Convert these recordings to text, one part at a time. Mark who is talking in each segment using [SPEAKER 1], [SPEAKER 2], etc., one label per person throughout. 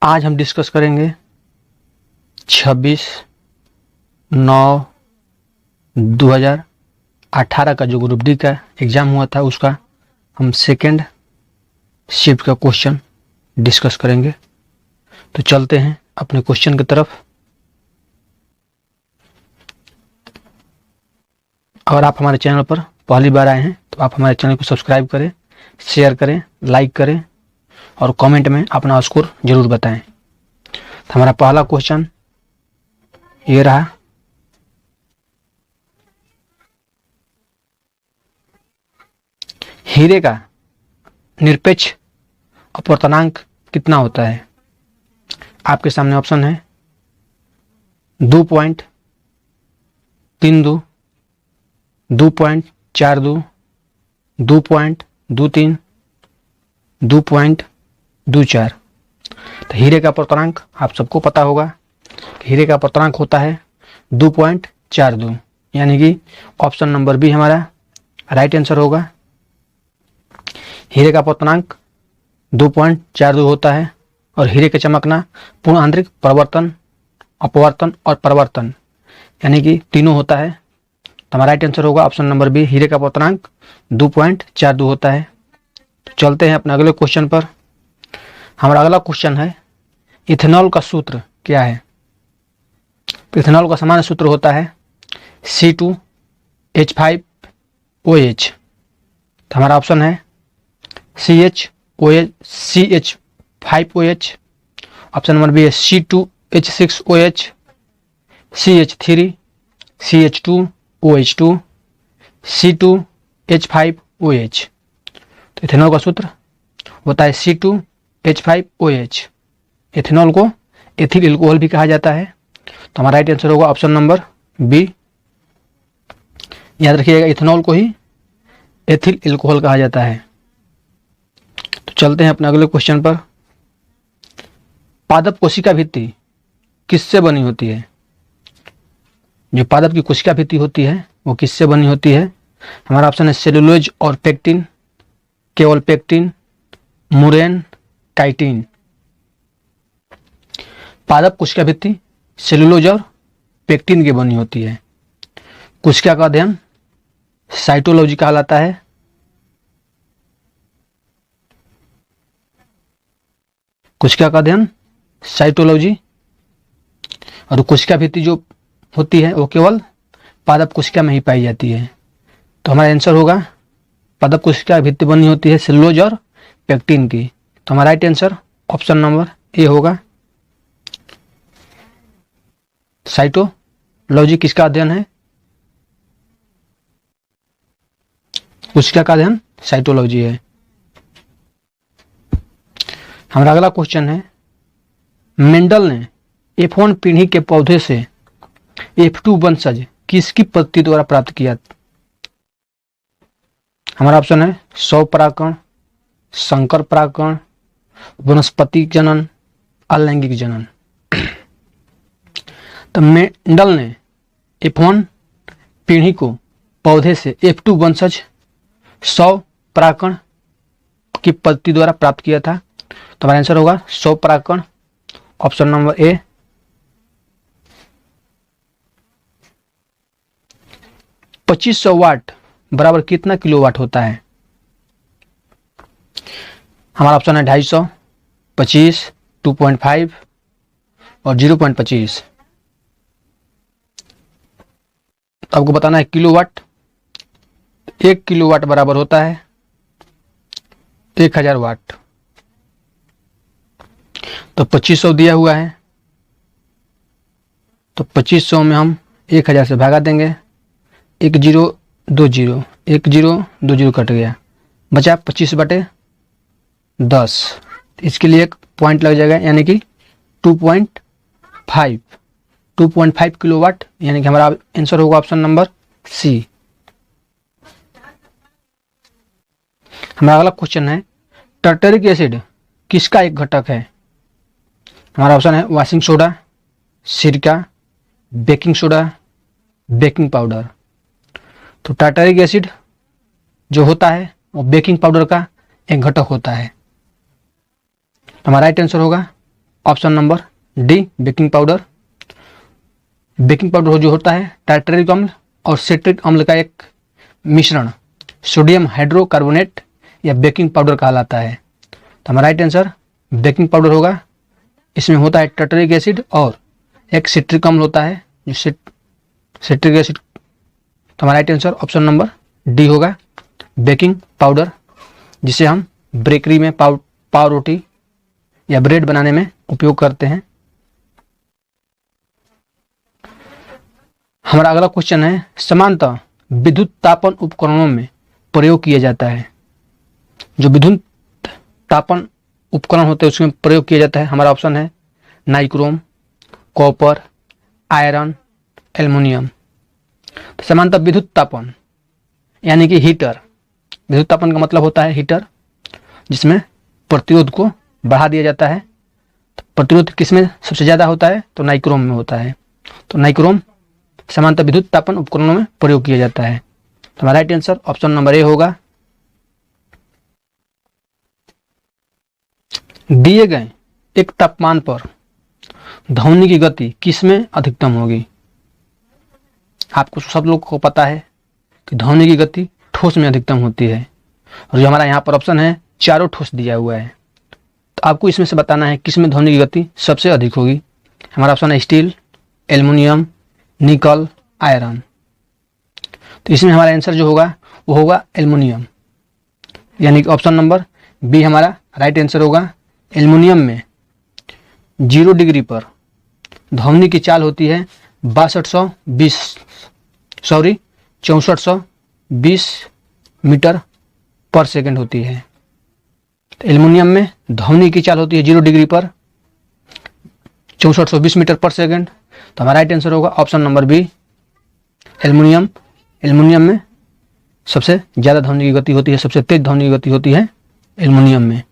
[SPEAKER 1] आज हम डिस्कस करेंगे 26/9/2018 का जो ग्रुप डी का एग्ज़ाम हुआ था उसका हम सेकेंड शिफ्ट का क्वेश्चन डिस्कस करेंगे। तो चलते हैं अपने क्वेश्चन की तरफ। अगर आप हमारे चैनल पर पहली बार आए हैं तो आप हमारे चैनल को सब्सक्राइब करें, शेयर करें, लाइक करें और कमेंट में अपना स्कोर जरूर बताएं। तो हमारा पहला क्वेश्चन ये रहा, हीरे का निरपेक्ष अपवर्तनांक कितना होता है? आपके सामने ऑप्शन है 2.32, 2.42, 2.23, 2.24। तो हीरे का अपवर्तनांक आप सबको पता होगा कि हीरे का अपवर्तनांक होता है 2.42, यानी कि ऑप्शन नंबर बी हमारा राइट आंसर होगा। हीरे का अपवर्तनांक 2.42 होता है और हीरे के चमकना पूर्ण आंतरिक परिवर्तन, अपवर्तन और परिवर्तन यानी कि तीनों होता है। तो हमारा राइट आंसर होगा ऑप्शन नंबर बी, हीरे का अपवर्तनांक 2.42 होता है। तो चलते हैं अपने अगले क्वेश्चन पर। हमारा अगला क्वेश्चन है, इथेनॉल का सूत्र क्या है? तो इथेनॉल का सामान्य सूत्र होता है C2H5OH। तो हमारा ऑप्शन है CH5OH, ऑप्शन नंबर बी है C2H6OH, CH3, CH2OH2, C2H5OH। तो इथेनॉल का सूत्र होता है C2H5OH। इथेनॉल को एथिल एल्कोहल भी कहा जाता है। तो हमारा राइट आंसर होगा ऑप्शन नंबर बी। याद रखिएगा इथेनॉल को ही एथिल एल्कोहल कहा जाता है। तो चलते हैं अपने अगले क्वेश्चन पर। पादप कोशिका भित्ति किससे बनी होती है? जो पादप की कोशिका भित्ति होती है वो किससे बनी होती है? हमारा ऑप्शन है सेलुलोज और पेक्टिन, केवल पेक्टिन, मुरेन, काइटिन। पादप कोशिका भित्ति सेलुलोज और पेक्टिन की बनी होती है। कोशिका का अध्ययन साइटोलॉजी कहलाता है। कोशिका का अध्ययन साइटोलॉजी, और कोशिका भित्ति जो होती है वो केवल पादप कोशिका में ही पाई जाती है। तो हमारा आंसर होगा पादप कोशिका भित्ति बनी होती है सेलुलोज और पेक्टिन की। तो हमारा right answer option number A होगा। साइटोलॉजी किसका अध्ययन है? कोशिका का अध्ययन साइटोलॉजी है। हमारा अगला क्वेश्चन है, मेंडल ने F1 पीढ़ी के पौधे से F2 वंशज किसकी पद्धति द्वारा प्राप्त किया? हमारा ऑप्शन है स्वपरागण, संकर परागण, वनस्पति जनन, अलैंगिक जनन। तो मेंडल ने F1 पीढ़ी को पौधे से F2 वंशज स्वपरागण की पद्धति द्वारा प्राप्त किया था। तो हमारा आंसर होगा स्वपरागण, ऑप्शन नंबर ए। $2500 वाट बराबर कितना किलोवाट होता है? हमारा ऑप्शन है 250, 25, 2.5 और 0.25। आपको बताना है किलोवाट। 1 किलोवाट बराबर होता है 1000 वाट। तो 2500 दिया हुआ है, तो 2500 में हम 1000 से भागा देंगे। 1020, 1020 कट गया, बचा 25/10। इसके लिए एक पॉइंट लग जाएगा, यानी कि 2.5 किलोवाट, यानी कि हमारा आंसर होगा ऑप्शन नंबर सी। हमारा अगला क्वेश्चन है, टर्टरिक एसिड किसका एक घटक है? हमारा ऑप्शन है वॉशिंग सोडा, सिरका, बेकिंग सोडा, बेकिंग पाउडर। तो टार्टरिक एसिड जो होता है वो बेकिंग पाउडर का एक घटक होता है। हमारा राइट आंसर होगा option number D baking powder. Baking powder जो होता है टार्टरिक अम्ल और सिट्रिक अम्ल का एक मिश्रण सोडियम हाइड्रोकार्बोनेट या बेकिंग पाउडर कहलाता है। तो हमारा राइट आंसर बेकिंग पाउडर होगा। इसमें होता है टार्टरिक एसिड और एक सिट्रिक अम्ल होता है जो सिट्रिक एसिड। तो हमारा right answer option number D होगा बेकिंग पाउडर, जिसे हम बेकरी में पाव रोटी या ब्रेड बनाने में उपयोग करते हैं। हमारा अगला क्वेश्चन है समानतः विद्युत तापन उपकरणों में प्रयोग किया जाता है। जो विद्युत तापन उपकरण होते हैं उसमें प्रयोग किया जाता है। हमारा ऑप्शन है नाइक्रोम, कॉपर, आयरन, एल्युमिनियम। तो समानतः विद्युत तापन यानी कि हीटर। विद्युत तापन का मतलब होता है हीटर, जिसमें प्रतिरोध को बढ़ा दिया जाता है। तो प्रतिरोध किसमें सबसे ज़्यादा होता है? तो नाइक्रोम में होता है। तो नाइक्रोम समानतः विद्युत तापन उपकरणों में प्रयोग किया जाता है। तो हमारा right answer option number A होगा। दिए गए एक तापमान पर ध्वनि की गति किसमें अधिकतम होगी? आपको सब लोग को पता है कि ध्वनि की गति ठोस में अधिकतम होती है, और जो हमारा यहाँ पर ऑप्शन है चारों ठोस दिया हुआ है। तो आपको इसमें से बताना है किसमें ध्वनि की गति सबसे अधिक होगी। हमारा ऑप्शन है स्टील, एल्युमिनियम, निकल, आयरन। तो इसमें हमारा आंसर जो होगा वो होगा एल्युमिनियम, यानी कि ऑप्शन नंबर बी हमारा राइट आंसर होगा। एल्युमिनियम में 0 डिग्री पर ध्वनि की चाल होती है 6420 मीटर पर सेकंड होती है। तो एल्युमिनियम में ध्वनि की चाल होती है 0 डिग्री पर 6420 मीटर पर सेकंड। तो हमारा राइट आंसर होगा option number B aluminium. Aluminium में सबसे ज़्यादा ध्वनि की गति होती है, सबसे तेज ध्वनि की गति होती है एल्युमिनियम में।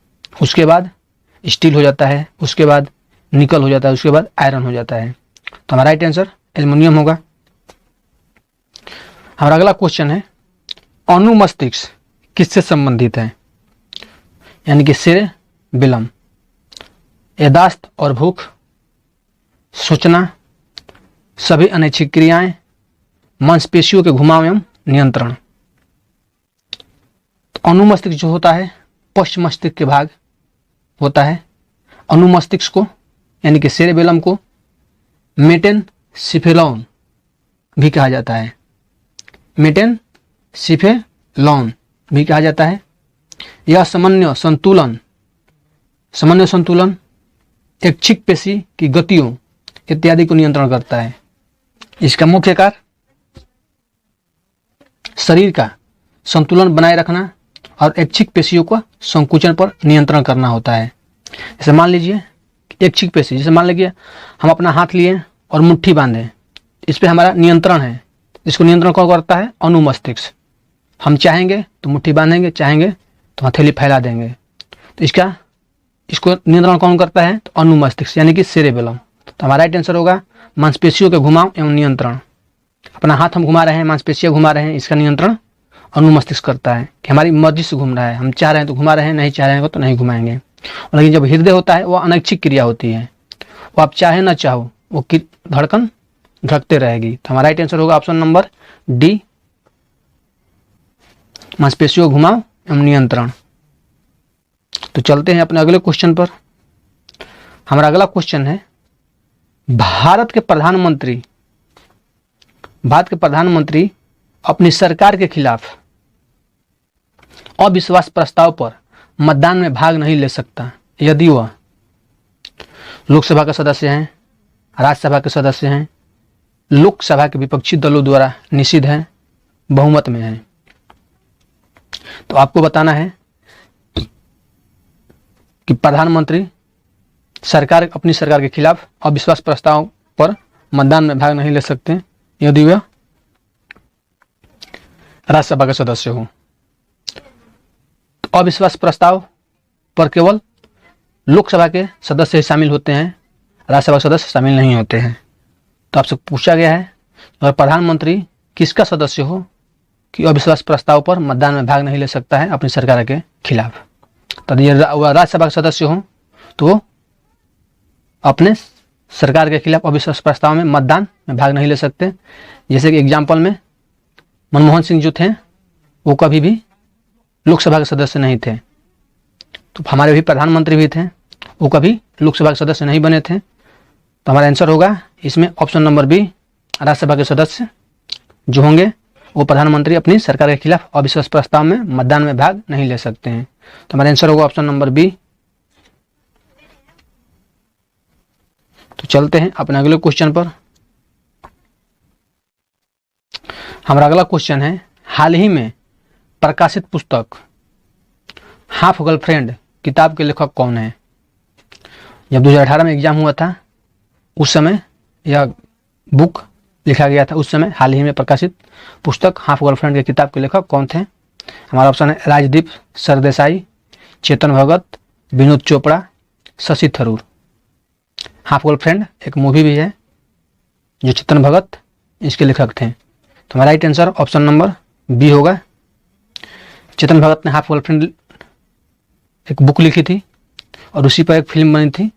[SPEAKER 1] उसके बाद स्टील हो जाता है, उसके बाद निकल हो जाता है, उसके बाद आयरन हो जाता है। तो हमारा राइट आंसर एल्युमिनियम होगा। हमारा अगला क्वेश्चन है अनुमस्तिष्क किससे संबंधित है? यानी कि सेरेबेलम, याददाश्त और भूख, सोचना, सभी अनैच्छिक क्रियाएं, मांसपेशियों के घुमाव एवं नियंत्रण। तो अनुमस्तिष्क जो होता है पश्च मस्तिष्क के भाग होता है। अनुमस्तिष्क को यानी कि सेरेबेलम को मेटेनसिफेलॉन भी कहा जाता है। मेटेनसिफेलॉन भी कहा जाता है। यह सामान्य संतुलन, ऐच्छिक पेशी की गतियों इत्यादि को नियंत्रण करता है। इसका मुख्य कार्य शरीर का संतुलन बनाए रखना और ऐच्छिक पेशियों का संकुचन पर नियंत्रण करना होता है। जैसे मान लीजिए ऐच्छिक पेशी, जैसे मान लीजिए हम अपना हाथ लिए और मुट्ठी बांधे, इस पे हमारा नियंत्रण है। इसको नियंत्रण कौन करता है? अनुमस्तिष्क। हम चाहेंगे तो मुट्ठी बांधेंगे, चाहेंगे तो हथेली फैला देंगे। तो इसको नियंत्रण कौन करता है? तो अनुमस्तिष्क यानी कि सेरेबेलम। तो हमारा राइट आंसर होगा मांसपेशियों के घुमाव एवं नियंत्रण। अपना हाथ हम घुमा रहे हैं, मांसपेशियां घुमा रहे हैं, इसका नियंत्रण अनुमस्तिष्क करता है कि हमारी मर्जी से घूम रहा है। हम चाह रहे हैं तो घुमा रहे हैं, नहीं चाह रहे हैं तो नहीं घुमाएंगे। और लेकिन जब हृदय होता है वो अनैच्छिक क्रिया होती है, वो आप चाहे ना चाहो वो धड़कन धड़कते रहेगी। तो हमारा राइट आंसर होगा ऑप्शन नंबर डी मांसपेशियों घुमाव एवं नियंत्रण। तो चलते हैं अपने अगले क्वेश्चन पर। हमारा अगला क्वेश्चन है भारत के प्रधानमंत्री अपनी सरकार के खिलाफ अविश्वास प्रस्ताव पर मतदान में भाग नहीं ले सकता यदि वह लोकसभा के सदस्य हैं, राज्यसभा के सदस्य हैं, लोकसभा के विपक्षी दलों द्वारा निषिद्ध हैं, बहुमत में हैं। तो आपको बताना है कि प्रधानमंत्री अपनी सरकार के खिलाफ अविश्वास प्रस्ताव पर मतदान में भाग नहीं ले सकते यदि वह राज्यसभा के सदस्य हो। तो अविश्वास प्रस्ताव पर केवल लोकसभा के सदस्य ही शामिल होते हैं, राज्यसभा के सदस्य शामिल नहीं होते हैं। तो आपसे पूछा गया है अगर प्रधानमंत्री किसका सदस्य हो कि अविश्वास प्रस्ताव पर मतदान में भाग नहीं ले सकता है अपनी सरकार के खिलाफ। तो यदि राज्यसभा के सदस्य हो तो वो अपने सरकार के खिलाफ अविश्वास प्रस्ताव में मतदान में भाग नहीं ले सकते। जैसे कि एग्जाम्पल में मनमोहन सिंह जो थे वो कभी भी लोकसभा के सदस्य नहीं थे। तो हमारे भी प्रधानमंत्री भी थे, वो कभी लोकसभा के सदस्य नहीं बने थे। तो हमारा आंसर होगा इसमें ऑप्शन नंबर बी, राज्यसभा के सदस्य जो होंगे वो प्रधानमंत्री अपनी सरकार के खिलाफ अविश्वास प्रस्ताव में मतदान में भाग नहीं ले सकते हैं। तो हमारा आंसर होगा ऑप्शन नंबर बी। तो चलते हैं अपने अगले क्वेश्चन पर। हमारा अगला क्वेश्चन है, हाल ही में प्रकाशित पुस्तक हाफ गर्लफ्रेंड किताब के लेखक कौन है? जब 2018 में एग्जाम हुआ था उस समय यह बुक लिखा गया था। उस समय हाल ही में प्रकाशित पुस्तक हाफ गर्लफ्रेंड के किताब के लेखक कौन थे? हमारा ऑप्शन है राजदीप सरदेसाई, चेतन भगत, विनोद चोपड़ा, शशि थरूर। हाफ गर्लफ्रेंड एक मूवी भी है जो चेतन भगत इसके लेखक थे। तो हमारा right answer option number B होगा। चेतन भगत ने हाफ गर्लफ्रेंड एक बुक लिखी थी और उसी पर एक फिल्म बनी थी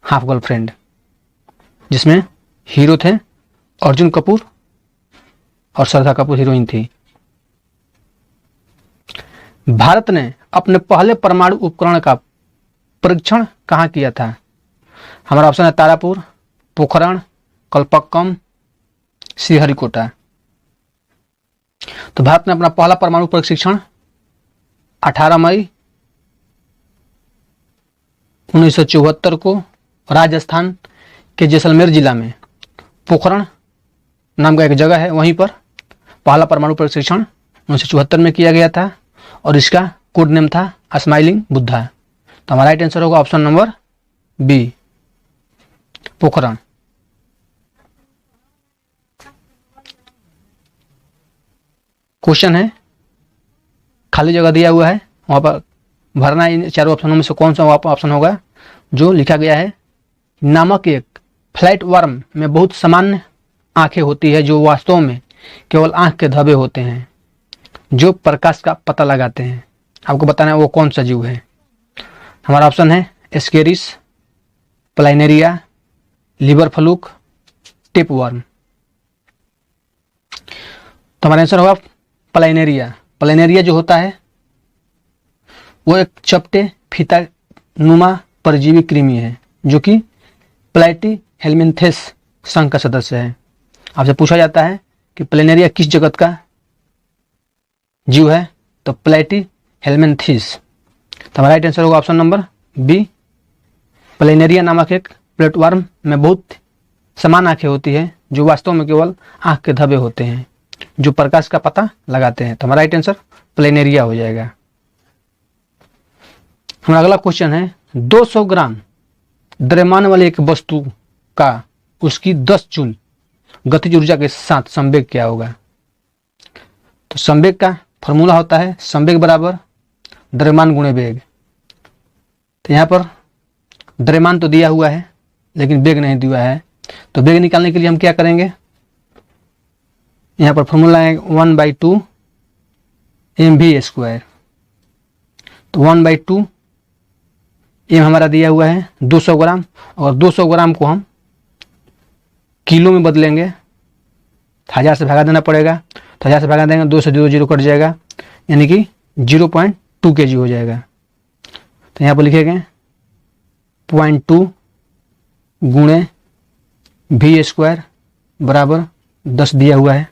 [SPEAKER 1] हाफ गर्लफ्रेंड, जिसमें हीरो थे अर्जुन कपूर और श्रद्धा कपूर हीरोइन थी। भारत ने अपने पहले परमाणु उपकरण का परीक्षण कहाँ किया था? हमारा ऑप्शन है तारापुर, पोखरण, कल्पक्कम, श्रीहरिकोटा। तो भारत ने अपना पहला परमाणु परीक्षण 18 मई 1974 को राजस्थान के जैसलमेर जिला में पोखरण नाम का एक जगह है, वहीं पर पहला परमाणु परीक्षण 1974 में किया गया था और इसका कोड नेम था स्माइलिंग बुद्धा। तो हमारा राइट आंसर होगा option number B, Pokhran. Question है, खाली जगह दिया हुआ है, वहां पर भरना इन चारों ऑप्शनों में से कौन सा ऑप्शन होगा जो लिखा गया है। नामक एक फ्लैट वर्म में बहुत सामान्य आंखें होती है जो वास्तव में केवल आंख के धब्बे होते हैं जो प्रकाश का पता लगाते हैं। आपको बताना है वो कौन सा जीव है। हमारा ऑप्शन है ascaris, planaria, liver fluke, tapeworm. तो हमारा आंसर होगा प्लाइनेरिया। प्लाइनेरिया जो होता है वो एक चपटे फीता नुमा परजीवी कृमि है जो कि प्लेटी हेलमिन्थेस संघ का सदस्य है। आपसे पूछा जाता है कि प्लेनेरिया किस जगत का जीव है, तो प्लेटी हेलमिन्थेस। तो हमारा राइट आंसर होगा ऑप्शन नंबर बी। प्लेनेरिया नामक एक प्लेटवर्म में बहुत समान आंखें होती है जो वास्तव में केवल आंख के धब्बे होते हैं जो प्रकाश का पता लगाते हैं। तो हमारा राइट आंसर प्लेनेरिया हो जाएगा। हमारा अगला क्वेश्चन है, 200 ग्राम द्रव्यमान वाली एक वस्तु का उसकी 10 जूल गतिज ऊर्जा के साथ संवेग क्या होगा? तो संवेग का फॉर्मूला होता है संवेग बराबर द्रव्यमान गुणे वेग। तो यहाँ पर द्रव्यमान तो दिया हुआ है लेकिन वेग नहीं दिया है, तो वेग निकालने के लिए हम क्या करेंगे? यहाँ पर फॉर्मूला है 1/2 mv²। तो 1/2 m हमारा दिया हुआ है 200 ग्राम, और 200 ग्राम को हम किलो में बदलेंगे, 1000 से भागा देना पड़ेगा। तो 1000 से भागा देंगे 2 से 0 0 कट जाएगा, यानी कि 0.2 kg हो जाएगा। तो यहाँ पर लिखेंगे 0.2 गुणे v² बराबर 10 दिया हुआ है,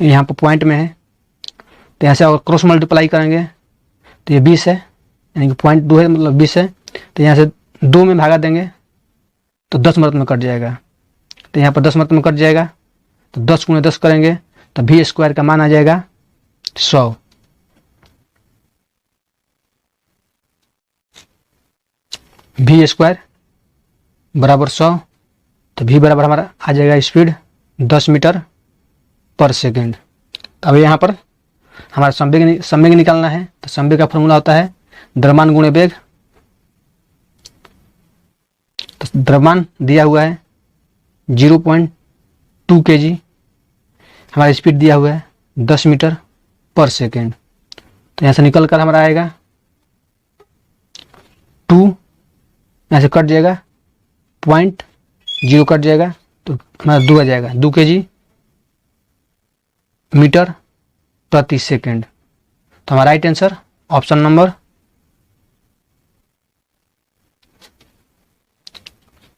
[SPEAKER 1] यहाँ पर पॉइंट में है। तो यहाँ से और क्रॉस मल्टीप्लाई करेंगे तो ये 20 है, यानी कि 0.2 है मतलब 20 है। तो यहाँ से 2 में भागा देंगे तो 10 मरत में कट जाएगा। तो यहाँ पर 10 मरत में कट जाएगा, तो 10 गुणे 10 करेंगे तो v² का मान आ जाएगा 100। v² बराबर 100। तो v बराबर हमारा आ जाएगा स्पीड 10 मीटर पर सेकेंड। तो अब यहाँ पर हमारा संवेग निकालना है, तो संवेग का फॉर्मूला होता है द्रव्यमान गुणे वेग। तो द्रव्यमान दिया हुआ है 0.2 kg, हमारा स्पीड दिया हुआ है 10 मीटर पर सेकेंड। तो यहाँ से निकल कर हमारा आएगा 2 यहाँ से कट जाएगा, 0.0 कट जाएगा तो हमारा 2 आ जाएगा, 2 kg मीटर प्रति सेकेंड। तो हमारा right answer option number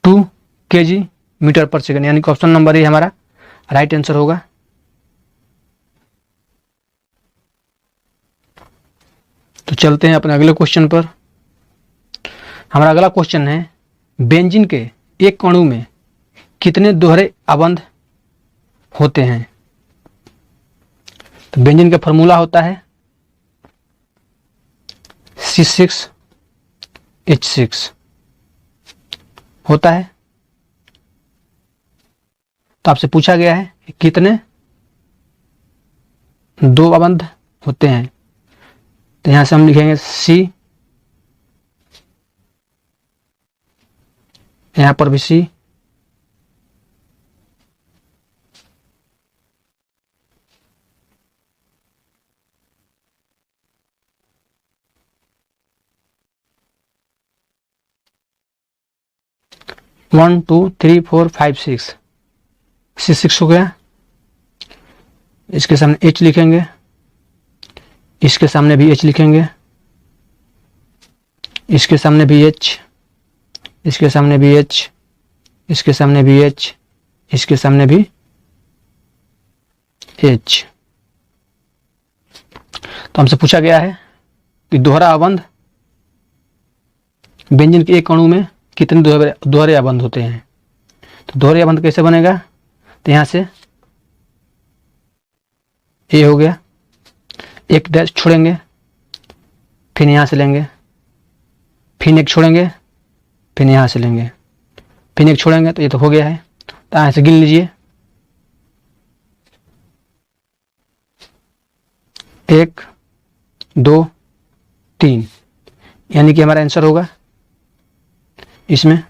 [SPEAKER 1] 2 kg metre पर सेकेंड, यानी कि ऑप्शन नंबर ए हमारा राइट आंसर होगा। तो चलते हैं अपने अगले क्वेश्चन पर। हमारा अगला क्वेश्चन है बेंजीन के एक अणु में कितने दोहरे आबंध होते हैं। तो बेंजीन का फॉर्मूला होता है C6H6 होता है। तो आपसे पूछा गया है कि कितने दो आबंध होते हैं। तो यहां से हम लिखेंगे C, यहां पर भी C, one two three four five six, C6 हो गया। इसके सामने H लिखेंगे, इसके सामने भी H लिखेंगे, इसके सामने भी H, इसके सामने भी H, इसके सामने भी H, इसके सामने भी H। तो हमसे पूछा गया है कि दोहरा आबंध बेंजीन के एक अणु में कितने दोहरे आबंध होते हैं। तो दोहरे आबंध कैसे बनेगा, तो यहां से ये हो गया, एक डैश छोड़ेंगे, फिर यहां से लेंगे, फिर एक छोड़ेंगे, फिर यहां से लेंगे, फिर एक छोड़ेंगे, तो ये तो हो गया है। तो यहां से गिन लीजिए, 1 2 3, यानी कि हमारा आंसर होगा इसमें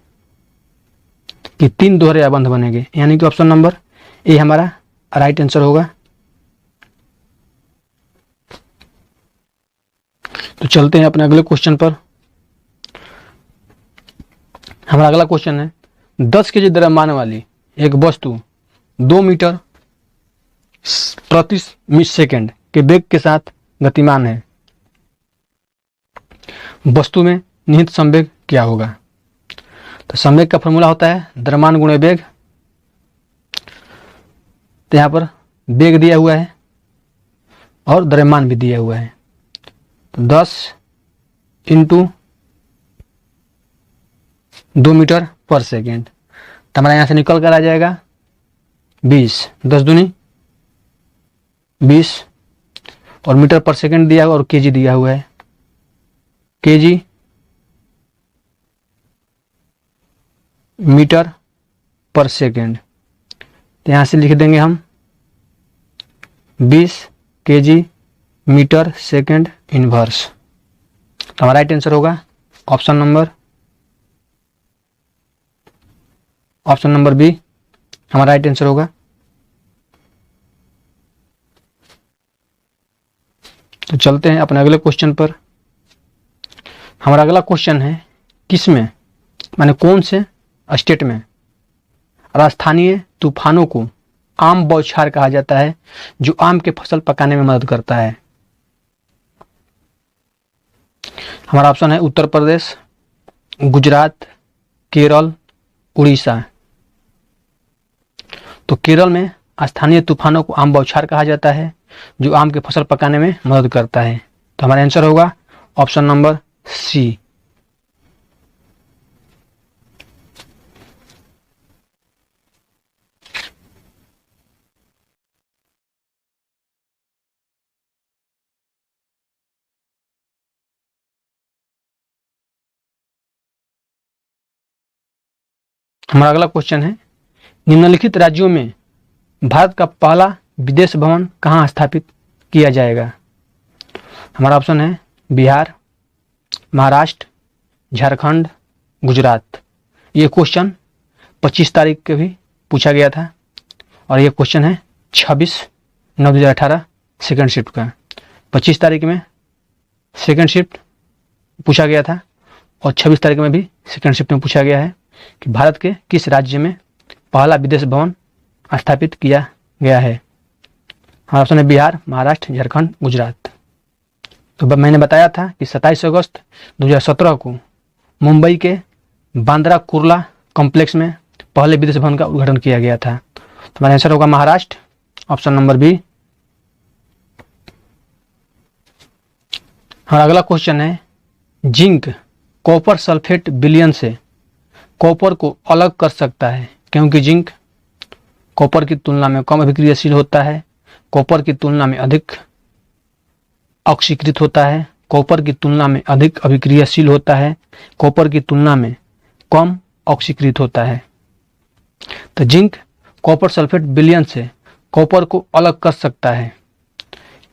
[SPEAKER 1] कि 3 दोहरे आबंध बनेंगे, यानी कि ऑप्शन नंबर ए हमारा राइट आंसर होगा। तो चलते हैं अपने अगले क्वेश्चन पर। हमारा अगला क्वेश्चन है 10 kg द्रव्यमान वाली एक वस्तु 2 मीटर प्रति सेकेंड के वेग के साथ गतिमान है। वस्तु में निहित संवेग क्या होगा। तो संवेग का फॉर्मूला होता है द्रव्यमान गुणे वेग। तो यहां पर वेग दिया हुआ है और द्रव्यमान भी दिया हुआ है। तो 10 इंटू 2 मीटर पर सेकेंड, तो हमारा यहां से निकल कर आ जाएगा 20, 10 दूनी 20, और मीटर पर सेकेंड दिया हुआ और केजी दिया हुआ है, केजी मीटर पर सेकेंड। तो यहां से लिख देंगे हम 20 kg मीटर सेकेंड इनवर्स। तो हमारा राइट आंसर होगा ऑप्शन नंबर बी हमारा राइट आंसर होगा। तो चलते हैं अपने अगले क्वेश्चन पर। हमारा अगला क्वेश्चन है किसमें, माने कौन से स्टेट में राजस्थानीय तूफानों को आम बौछार कहा जाता है, जो आम के फसल पकाने में मदद करता है। हमारा ऑप्शन है उत्तर प्रदेश, गुजरात, केरल, उड़ीसा। तो केरल में स्थानीय तूफानों को आम बौछार कहा जाता है, जो आम की फसल पकाने में मदद करता है। तो हमारा आंसर होगा ऑप्शन नंबर सी। हमारा अगला क्वेश्चन है निम्नलिखित राज्यों में भारत का पहला विदेश भवन कहाँ स्थापित किया जाएगा। हमारा ऑप्शन है बिहार, महाराष्ट्र, झारखंड, गुजरात। ये क्वेश्चन 25 तारीख के भी पूछा गया था और ये क्वेश्चन है 26/9/2018 सेकंड शिफ्ट का। 25 तारीख में सेकंड शिफ्ट पूछा गया था और 26 तारीख में भी सेकंड शिफ्ट में पूछा गया है कि भारत के किस राज्य में पहला विदेश भवन स्थापित किया गया है। हमारा ऑप्शन है बिहार, महाराष्ट्र, झारखंड, गुजरात। तो मैंने बताया था कि 27 अगस्त 2017 को मुंबई के बांद्रा कुर्ला कॉम्प्लेक्स में पहले विदेश भवन का उद्घाटन किया गया था। तो हमारा आंसर होगा महाराष्ट्र, ऑप्शन नंबर बी। हमारा अगला क्वेश्चन है जिंक कॉपर सल्फेट विलयन से कॉपर को अलग कर सकता है क्योंकि जिंक कॉपर की तुलना में कम अभिक्रियाशील होता है, कॉपर की तुलना में अधिक ऑक्सीकृत होता है, कॉपर की तुलना में अधिक अभिक्रियाशील होता है, कॉपर की तुलना में कम ऑक्सीकृत होता है। तो जिंक कॉपर सल्फेट विलयन से कॉपर को अलग कर सकता है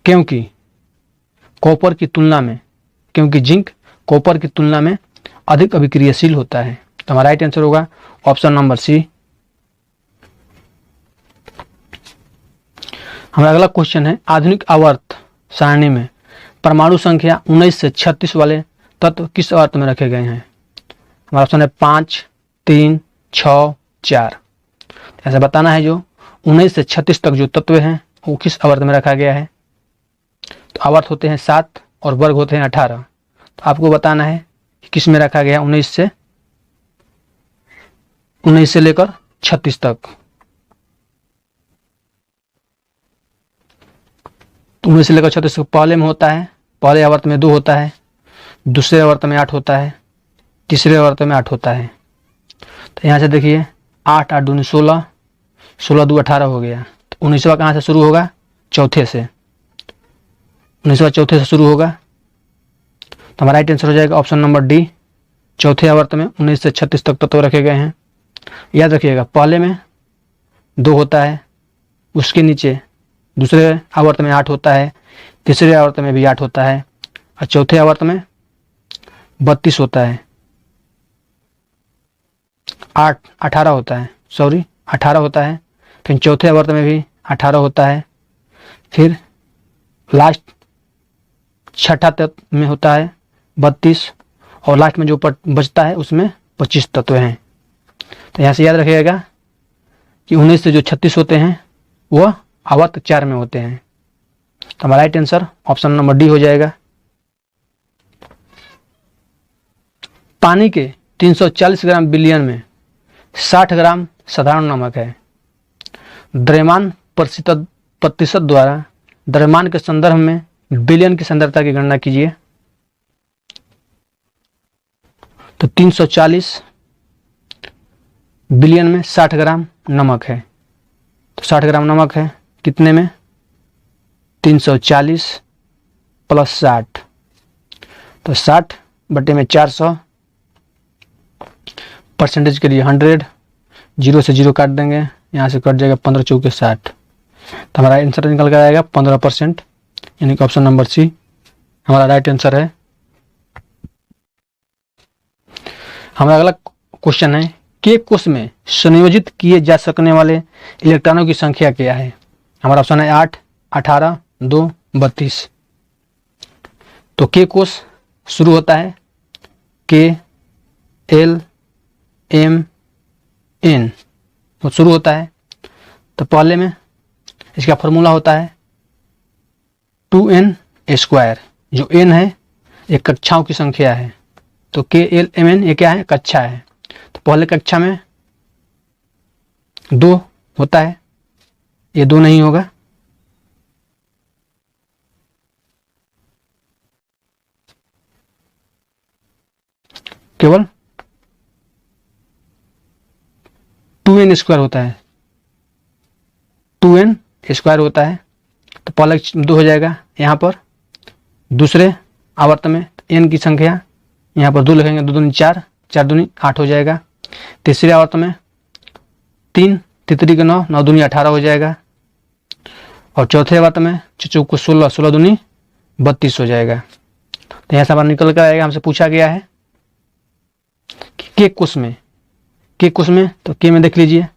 [SPEAKER 1] क्योंकि जिंक कॉपर की तुलना में अधिक अभिक्रियाशील होता है। तो हमारा राइट आंसर होगा ऑप्शन नंबर सी। हमारा अगला क्वेश्चन है आधुनिक आवर्त सारणी में परमाणु संख्या 19 से 36 वाले तत्व किस आवर्त में रखे गए हैं। हमारा ऑप्शन है 5, 3, 6, 4। ऐसा बताना है जो 19 से 36 तक जो तत्व हैं वो किस आवर्त में रखा गया है। तो आवर्त होते हैं 7 और वर्ग होते हैं 18। तो आपको बताना है कि किस में रखा गया 19 से लेकर 36 तक। तो 19 से लेकर 36 पहले में होता है, पहले आवर्त में 2 होता है, दूसरे आवर्त में 8 होता है, तीसरे आवर्त में 8 होता है। तो यहाँ से देखिए 8 8 दूनी 16, 16 2 18 हो गया। तो 19वां कहाँ से शुरू होगा, चौथे से। 19वां चौथे से शुरू होगा। तो हमारा राइट आंसर हो जाएगा ऑप्शन नंबर डी। चौथे आवर्त में 19 से 36 तक तत्व रखे गए हैं। याद रखिएगा पहले में 2 होता है, उसके नीचे दूसरे आवर्त में 8 होता है, तीसरे आवर्त में भी 8 होता है और चौथे आवर्त में 32 होता है। 18 होता है, 18 होता है। फिर चौथे आवर्त में भी 18 होता है। फिर लास्ट छठा तत्व में होता है 32 और लास्ट में जो बचता है उसमें 25 तत्व हैं। तो यहाँ से याद रखिएगा कि 19 से जो 36 होते हैं वह आवर्त 4 में होते हैं। तो हमारा right answer option number D हो जाएगा। पानी के 340 ग्राम विलयन में 60 ग्राम साधारण नमक है। द्रव्यमान प्रतिशत द्वारा द्रव्यमान के संदर्भ में विलयन की सांद्रता की गणना कीजिए। तो 340 विलयन में 60 ग्राम नमक है। तो 60 ग्राम नमक है कितने में, 340 प्लस 60। तो 60 बटे में 400, परसेंटेज के लिए 100, 0 से 0 काट देंगे, यहाँ से कट जाएगा 15 चौके 60। तो हमारा आंसर निकल कर आएगा 15%, यानी कि ऑप्शन नंबर सी हमारा राइट आंसर है। हमारा अगला क्वेश्चन है के कोष में संयोजित किए जा सकने वाले इलेक्ट्रॉनों की संख्या क्या है। हमारा ऑप्शन है 8, 18, 2, 32। तो के कोष शुरू होता है के एल एम एन, वो शुरू होता है। तो पहले में इसका फॉर्मूला होता है 2n²। जो n है ये कक्षाओं की संख्या है। तो के एल एम एन ये क्या है, कक्षा है। तो पहले कक्षा में 2 होता है, ये 2 नहीं होगा। केवल 2n² होता है, 2n² होता है। तो पहले 2 हो जाएगा यहाँ पर, दूसरे आवर्त में n की संख्या यहाँ पर 2 लिखेंगे, 2 दूनी 4, 4 दूनी 8 हो जाएगा। तीसरे आवर्त में 3, तितरी के 9, 9 दूनी 18 हो जाएगा। और चौथे आवर्त में 4 को 16, 16 दूनी 32 हो जाएगा। तो यहाँ से हमारा निकल कर आएगा, हमसे पूछा गया है कि के कोष में, तो के में देख लीजिए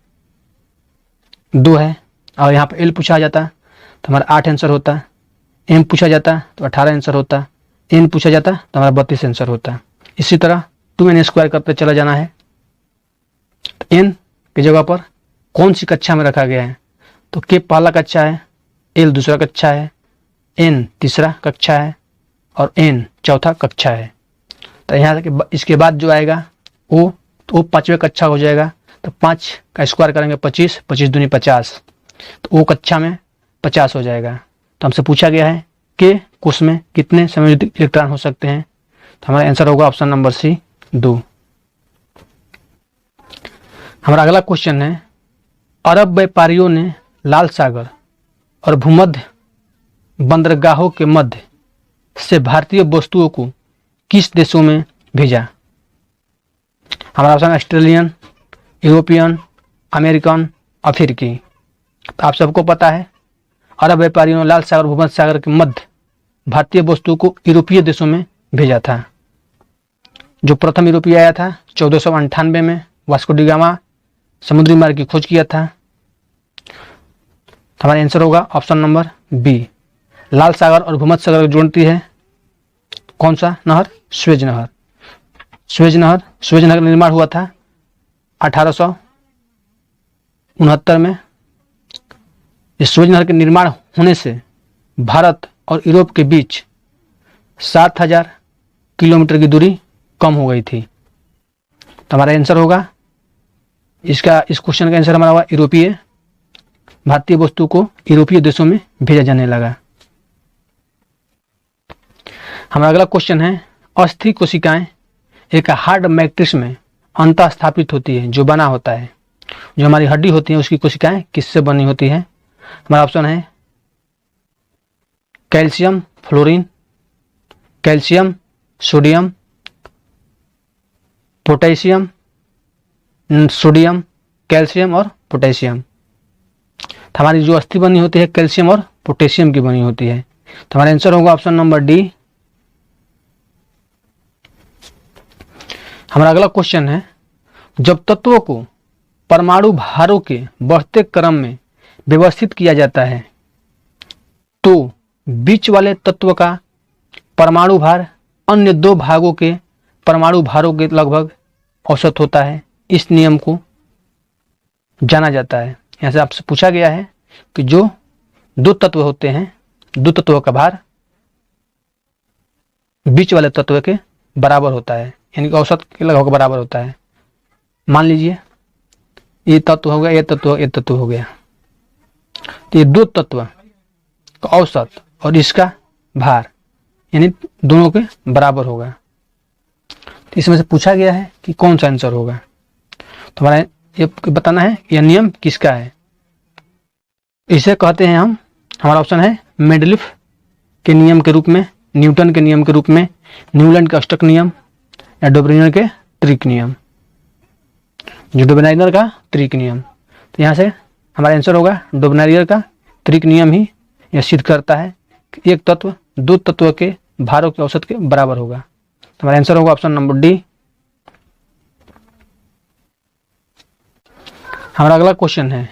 [SPEAKER 1] 2 है और यहाँ पर एल पूछा जाता तो हमारा 8 आंसर होता, एम पूछा जाता तो 18 आंसर होता, एन पूछा जाता तो हमारा 32 आंसर होता। इसी तरह 2n स्क्वायर करते चला जाना है। n की जगह पर कौन सी कक्षा में रखा गया है, तो k पहला कक्षा है, l दूसरा कक्षा है, n तीसरा कक्षा है और n चौथा कक्षा है। तो यहाँ से इसके बाद जो आएगा o, तो वो पांचवें कक्षा हो जाएगा। तो 5 का स्क्वायर करेंगे 25, 25 दूनी 50, तो वो कक्षा में 50 हो जाएगा। तो हमसे पूछा गया है कि कोष में कितने संयोजित इलेक्ट्रॉन हो सकते हैं, तो हमारा आंसर होगा ऑप्शन नंबर सी 2। हमारा अगला क्वेश्चन है, अरब व्यापारियों ने लाल सागर और भूमध्य बंदरगाहों के मध्य से भारतीय वस्तुओं को किस देशों में भेजा। हमारा ऑप्शन ऑस्ट्रेलियन, यूरोपियन, अमेरिकन, अफ्रीकी। तो आप सबको पता है अरब व्यापारियों ने लाल सागर और भूमध्य सागर के मध्य भारतीय वस्तुओं को यूरोपीय देशों में भेजा था। जो प्रथम यूरोपीय आया था 1498 में, वास्को डी गामा समुद्री मार्ग की खोज किया था। हमारा आंसर होगा ऑप्शन नंबर बी। लाल सागर और भूमध्य सागर को जोड़ती है कौन सा नहर, स्वेज नहर। स्वेज नहर का निर्माण हुआ था 1869 में। इस स्वेज नहर के निर्माण होने से भारत और यूरोप के बीच 7000 किलोमीटर की दूरी कम हो गई थी। तो हमारा आंसर होगा इस क्वेश्चन का आंसर हमारा होगा यूरोपीय। भारतीय वस्तु को यूरोपीय देशों में भेजा जाने लगा। हमारा अगला क्वेश्चन है, अस्थि कोशिकाएं एक हार्ड मैट्रिक्स में अंतः स्थापित होती है जो बना होता है। जो हमारी हड्डी होती है उसकी कोशिकाएं किससे बनी होती है। हमारा ऑप्शन है calcium fluorine, calcium sodium, potassium sodium, calcium और पोटेशियम। तो हमारी जो अस्थि बनी होती है कैल्शियम और पोटेशियम की बनी होती है। तो हमारा आंसर होगा ऑप्शन नंबर डी। हमारा अगला क्वेश्चन है, जब तत्वों को परमाणु भारों के बढ़ते क्रम में व्यवस्थित किया जाता है तो बीच वाले तत्व का परमाणु भार अन्य दो भागों के परमाणु भारों के लगभग औसत होता है। इस नियम को जाना जाता है। यहाँ से आपसे पूछा गया है कि जो दो तत्व होते हैं, दो तत्वों का भार बीच वाले तत्व के बराबर होता है, यानी कि औसत के लगभग बराबर होता है। मान लीजिए ये तत्व हो गया, ये तत्व हो गया, तो ये दो तत्व का औसत और इसका भार यानी दोनों के बराबर होगा। तो इसमें से पूछा गया है कि कौन सा आंसर होगा। तो हमारा ये बताना है यह नियम किसका है। इसे कहते हैं हम, हमारा ऑप्शन है मेंडलीफ के नियम के रूप में, न्यूटन के नियम के रूप में, न्यूलैंड का अष्टक नियम या डोब्रिनर के त्रिक नियम। जो डोब्रिनर का त्रिक नियम, तो यहाँ से हमारा आंसर होगा डोब्रिनर का त्रिक नियम ही यह सिद्ध करता है कि एक तत्व दो तत्व के भारों के औसत के बराबर होगा। तो हमारा आंसर होगा ऑप्शन नंबर डी। हमारा अगला क्वेश्चन है,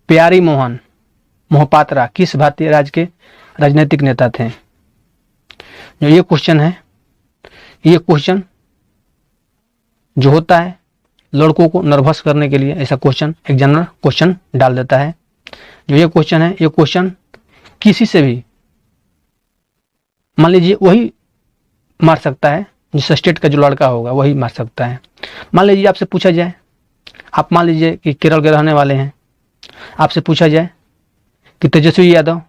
[SPEAKER 1] प्यारी मोहन मोहपात्रा किस भारतीय राज्य के राजनीतिक नेता थे। जो ये क्वेश्चन है, ये क्वेश्चन जो होता है लड़कों को नर्वस करने के लिए ऐसा क्वेश्चन एक जनरल क्वेश्चन डाल देता है। जो ये क्वेश्चन है, ये क्वेश्चन किसी से भी मान लीजिए वही मार सकता है, जिस स्टेट का जो लड़का होगा वही मार सकता है। मान लीजिए आपसे पूछा जाए, आप मान लीजिए कि केरल के रहने वाले हैं, आपसे पूछा जाए कि तेजस्वी यादव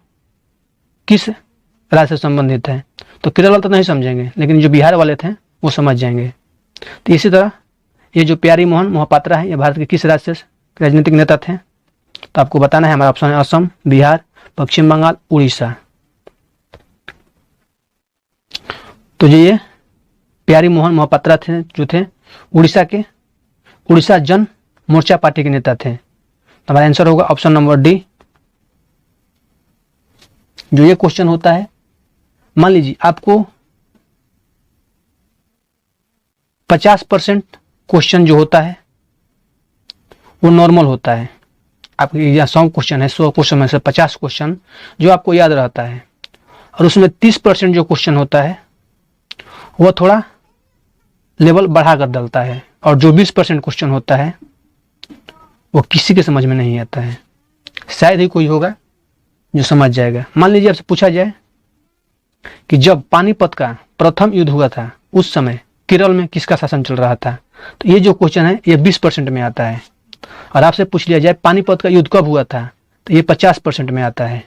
[SPEAKER 1] किस राज्य से संबंधित है, तो केरल वाले तो नहीं समझेंगे, लेकिन जो बिहार वाले थे वो समझ जाएंगे। तो इसी तरह ये जो प्यारी मोहन मोहपात्रा है, ये भारत के किस राज्य से राजनीतिक नेता थे, तो आपको बताना है। हमारा ऑप्शन है असम, बिहार, पश्चिम बंगाल, उड़ीसा। तो ये प्यारी मोहन मोहपात्रा थे जो थे उड़ीसा जन मोर्चा पार्टी के नेता थे। तो हमारा आंसर होगा ऑप्शन नंबर डी। जो ये क्वेश्चन होता है, मान लीजिए आपको 50% क्वेश्चन जो होता है वो नॉर्मल होता है। आपके यहाँ 100 क्वेश्चन है, 100 क्वेश्चन में से 50 क्वेश्चन जो आपको याद रहता है, और उसमें 30% जो क्वेश्चन होता है वो थोड़ा लेवल बढ़ा कर डालता है, और जो 20% क्वेश्चन होता है वो किसी के समझ में नहीं आता है। शायद ही कोई होगा जो समझ जाएगा। मान लीजिए आपसे पूछा जाए कि जब पानीपत का प्रथम युद्ध हुआ था उस समय केरल में किसका शासन चल रहा था, तो ये जो क्वेश्चन है ये 20% में आता है। और आपसे पूछ लिया जाए पानीपत का युद्ध कब हुआ था, तो ये 50% में आता है।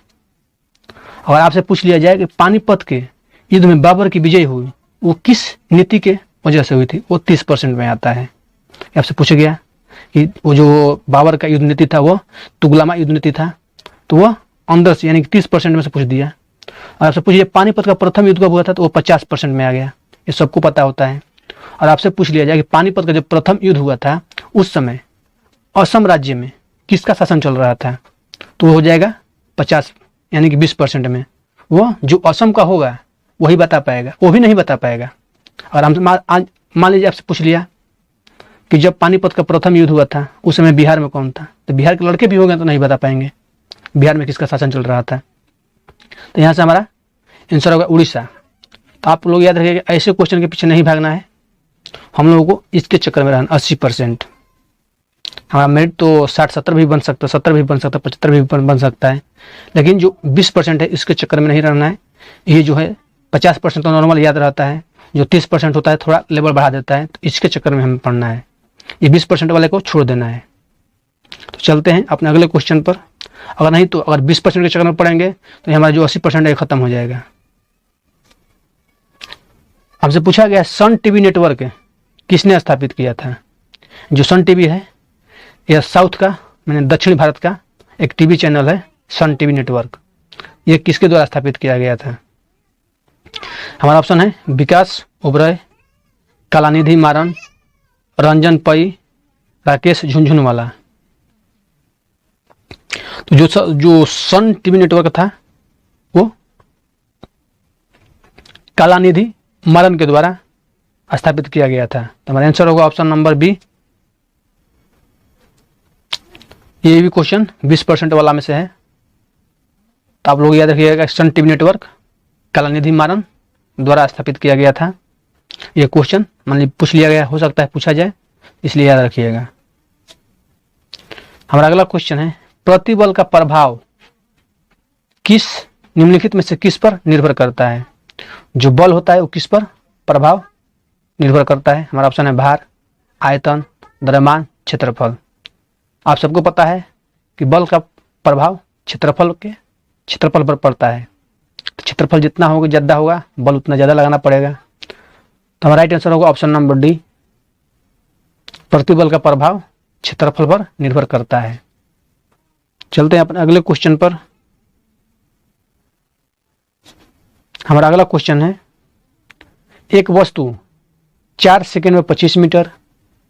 [SPEAKER 1] और आपसे पूछ लिया जाए कि पानीपत के युद्ध में बाबर की विजय हुई, वो किस नीति के वजह से हुई थी, वो 30% में आता है। आपसे पूछा गया कि वो जो बाबर का युद्ध नीति था वो तुगलमा युद्ध नीति था, तो वो अंदर से यानी कि 30% में से पूछ दिया। और आपसे पूछिए पानीपत का प्रथम युद्ध कब हुआ था, तो वो 50% में आ गया। ये सबको पता होता है। और आपसे पूछ लिया जाए कि पानीपत का जब प्रथम युद्ध हुआ था उस समय असम राज्य में किसका शासन चल रहा था, तो वो हो जाएगा 50 यानी कि 20% में। वो जो असम का होगा वही बता पाएगा, वो भी नहीं बता पाएगा। और हम मान लीजिए आपसे पूछ लिया कि जब पानीपत का प्रथम युद्ध हुआ था उस समय बिहार में कौन था, तो बिहार के लड़के भी हो गए तो नहीं बता पाएंगे बिहार में किसका शासन चल रहा था। तो यहाँ से हमारा आंसर होगा उड़ीसा। तो आप लोग याद रखिएगा ऐसे क्वेश्चन के पीछे नहीं भागना है, हम लोगों को इसके चक्कर में रहना। 80% हमारा मेरिट तो 60-70 भी बन सकता है, 70 भी बन सकता है, 75 भी बन सकता है, लेकिन जो 20% है इसके चक्कर में नहीं रहना है। ये जो है 50% तो नॉर्मल याद रहता है, जो 30% होता है थोड़ा लेवल बढ़ा देता है, तो इसके चक्कर में हमें पढ़ना है। ये 20% वाले को छोड़ देना है। तो चलते हैं अपने अगले क्वेश्चन पर। अगर नहीं तो अगर 20% के चक्कर में पढ़ेंगे तो हमारा जो 80% है खत्म हो जाएगा। हमसे पूछा गया सन टीवी नेटवर्क किसने स्थापित किया था। जो सन टीवी है यह साउथ का मैंने दक्षिण भारत का एक टीवी चैनल है, सन टीवी नेटवर्क। यह किसके द्वारा स्थापित किया गया था। हमारा ऑप्शन है विकास ओबरॉय, कलानिधि मारन, रंजन पई, राकेश झुनझुनवाला। तो जो सन टीवी नेटवर्क था वो कलानिधि मारन के द्वारा स्थापित किया गया था। तो हमारा आंसर होगा ऑप्शन नंबर बी। ये भी क्वेश्चन 20% वाला में से है, तो आप लोग याद रखिएगा सन टीवी नेटवर्क कलानिधि मारन द्वारा स्थापित किया गया था। ये क्वेश्चन मान लीजिए पूछ लिया गया, हो सकता है पूछा जाए, इसलिए याद रखिएगा। हमारा अगला क्वेश्चन है प्रतिबल का प्रभाव किस निम्नलिखित में से किस पर निर्भर करता है। जो बल होता है वो किस पर प्रभाव निर्भर करता है। हमारा ऑप्शन है भार, आयतन, द्रव्यमान, क्षेत्रफल। आप सबको पता है कि बल का प्रभाव क्षेत्रफल पर पड़ता है। तो क्षेत्रफल जितना होगा ज़्यादा होगा, बल उतना ज़्यादा लगाना पड़ेगा। तो हमारा राइट आंसर होगा ऑप्शन नंबर डी, प्रतिबल का प्रभाव क्षेत्रफल पर निर्भर करता है। चलते हैं अपने अगले क्वेश्चन पर। हमारा अगला क्वेश्चन है एक वस्तु 4 सेकंड में 25 मीटर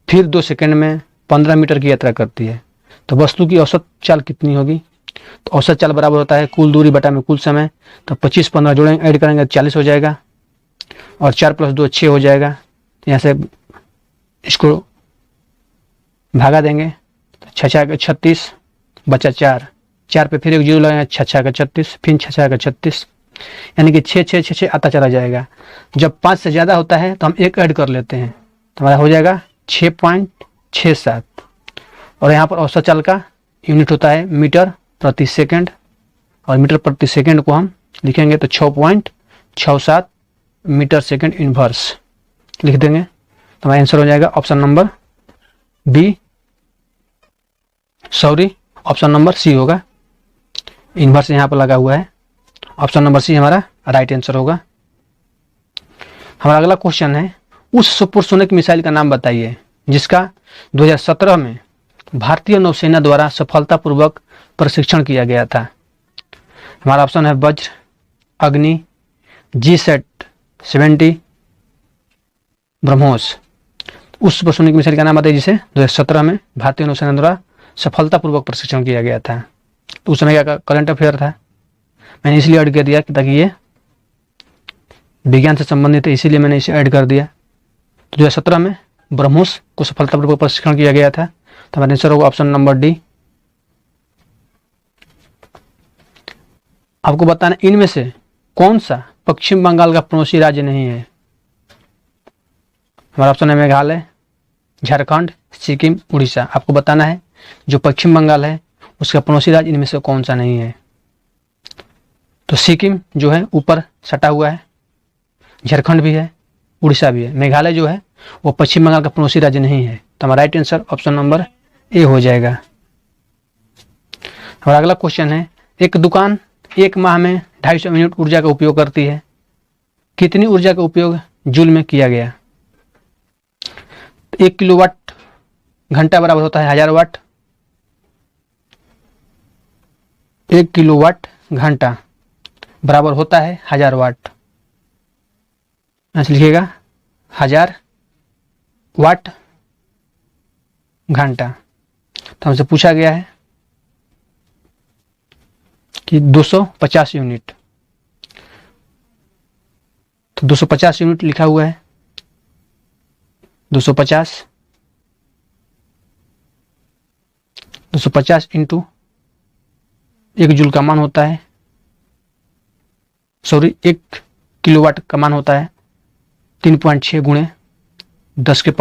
[SPEAKER 1] फिर 2 सेकंड में 15 मीटर की यात्रा करती है, तो वस्तु की औसत चाल कितनी होगी। तो औसत चाल बराबर होता है कुल दूरी बटा में कुल समय। तो 25 15 जोड़ेंगे ऐड करेंगे 40 हो जाएगा, और 4 + 2 6 हो जाएगा। तो यहाँ से इसको भागा देंगे, तो 6 × 36 बचा 4 पे फिर एक जीरो लगाएंगे, 6 × 36 फिर 6 × 36, यानी कि 6 6 6 6 आता चला जाएगा। जब 5 से ज़्यादा होता है तो हम एक ऐड कर लेते हैं, तो हमारा हो जाएगा 6.67। और यहाँ पर औसत चाल का यूनिट होता है मीटर प्रति सेकंड, और मीटर प्रति सेकंड को हम लिखेंगे तो 6.67 मीटर सेकंड इनवर्स लिख देंगे। तो हमारा आंसर हो जाएगा option number B, sorry option number C होगा। इनवर्स यहाँ पर लगा हुआ है, ऑप्शन नंबर सी हमारा राइट आंसर होगा। हमारा अगला क्वेश्चन है उस सुपरसोनिक मिसाइल का नाम बताइए जिसका 2017 में भारतीय नौसेना द्वारा सफलतापूर्वक प्रशिक्षण किया गया था। हमारा ऑप्शन है वज्र, अग्नि, G-70, ब्रह्मोस। उस सुपरसोनिक मिसाइल का नाम बताइए जिसे 2017 में भारतीय नौसेना द्वारा सफलतापूर्वक प्रशिक्षण किया गया था। तो उस समय का करंट अफेयर था, मैंने इसलिए ऐड कर दिया कि ताकि ये विज्ञान से संबंधित है, इसीलिए मैंने इसे ऐड कर दिया। तो 2017 में ब्रह्मोस को सफलतापूर्वक प्रशिक्षण किया गया था। तो हमारा आंसर होगा ऑप्शन नंबर डी। आपको बताना इनमें से कौन सा पश्चिम बंगाल का पड़ोसी राज्य नहीं है। हमारा ऑप्शन है मेघालय, झारखंड, सिक्किम, उड़ीसा। आपको बताना है जो पश्चिम बंगाल है उसका पड़ोसी राज्य इनमें से कौन सा नहीं है। तो सिक्किम जो है ऊपर सटा हुआ है, झारखंड भी है, उड़ीसा भी है। मेघालय जो है वो पश्चिम बंगाल का पड़ोसी राज्य नहीं है। तो हमारा right answer option number A हो जाएगा। हमारा अगला क्वेश्चन है, एक दुकान एक माह में 250 यूनिट ऊर्जा का उपयोग करती है, कितनी ऊर्जा का उपयोग जूल में किया गया। 1 किलोवाट घंटा बराबर होता है 1000 वाट। 1 किलोवाट घंटा बराबर होता है 1000 वाट। ऐसे लिखिएगा 1000 वाट घंटा। तो हमसे पूछा गया है कि 250 यूनिट। तो 250 यूनिट लिखा हुआ है। 250 इंटू 1 जूल का मान होता है, 1 किलोवाट का मान होता है 3.6 गुणे 10 के